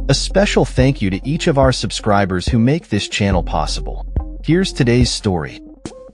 A special thank you to each of our subscribers who make this channel possible. Here's today's story.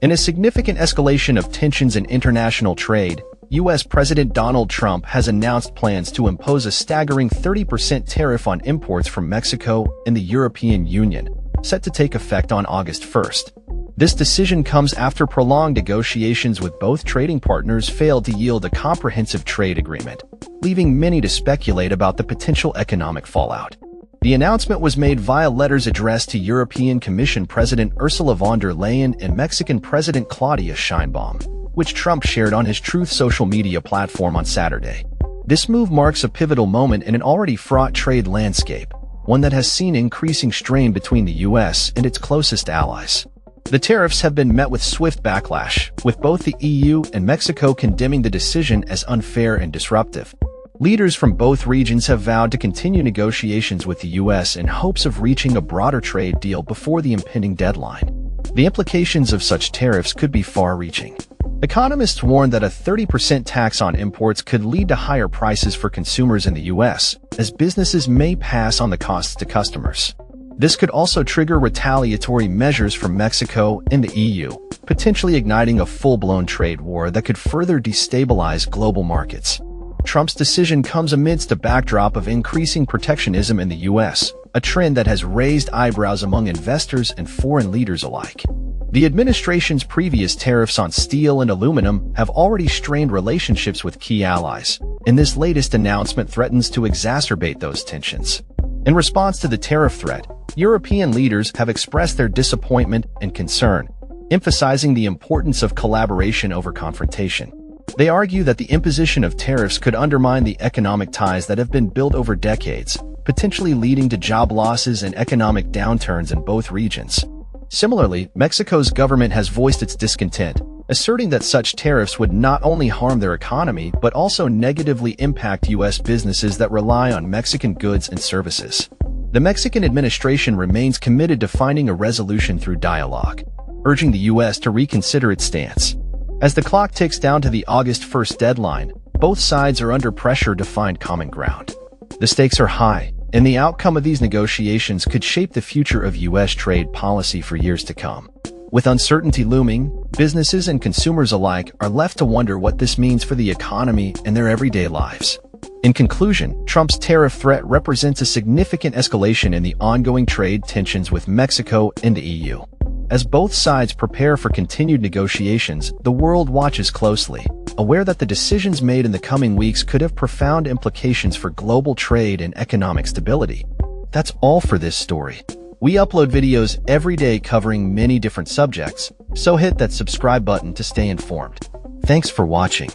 In a significant escalation of tensions in international trade, U.S. President Donald Trump has announced plans to impose a staggering 30% tariff on imports from Mexico and the European Union, set to take effect on August 1st. This decision comes after prolonged negotiations with both trading partners failed to yield a comprehensive trade agreement, leaving many to speculate about the potential economic fallout. The announcement was made via letters addressed to European Commission President Ursula von der Leyen and Mexican President Claudia Sheinbaum, which Trump shared on his Truth social media platform on Saturday. This move marks a pivotal moment in an already fraught trade landscape, one that has seen increasing strain between the U.S. and its closest allies. The tariffs have been met with swift backlash, with both the EU and Mexico condemning the decision as unfair and disruptive. Leaders from both regions have vowed to continue negotiations with the U.S. in hopes of reaching a broader trade deal before the impending deadline. The implications of such tariffs could be far-reaching. Economists warn that a 30% tax on imports could lead to higher prices for consumers in the U.S., as businesses may pass on the costs to customers. This could also trigger retaliatory measures from Mexico and the EU, potentially igniting a full-blown trade war that could further destabilize global markets. Trump's decision comes amidst a backdrop of increasing protectionism in the U.S., a trend that has raised eyebrows among investors and foreign leaders alike. The administration's previous tariffs on steel and aluminum have already strained relationships with key allies, and this latest announcement threatens to exacerbate those tensions. In response to the tariff threat, European leaders have expressed their disappointment and concern, emphasizing the importance of collaboration over confrontation. They argue that the imposition of tariffs could undermine the economic ties that have been built over decades, potentially leading to job losses and economic downturns in both regions. Similarly, Mexico's government has voiced its discontent, asserting that such tariffs would not only harm their economy but also negatively impact U.S. businesses that rely on Mexican goods and services. The Mexican administration remains committed to finding a resolution through dialogue, urging the U.S. to reconsider its stance. As the clock ticks down to the August 1st deadline, both sides are under pressure to find common ground. The stakes are high, and the outcome of these negotiations could shape the future of U.S. trade policy for years to come. With uncertainty looming, businesses and consumers alike are left to wonder what this means for the economy and their everyday lives. In conclusion, Trump's tariff threat represents a significant escalation in the ongoing trade tensions with Mexico and the EU. As both sides prepare for continued negotiations, the world watches closely, aware that the decisions made in the coming weeks could have profound implications for global trade and economic stability. That's all for this story. We upload videos every day covering many different subjects, so hit that subscribe button to stay informed. Thanks for watching.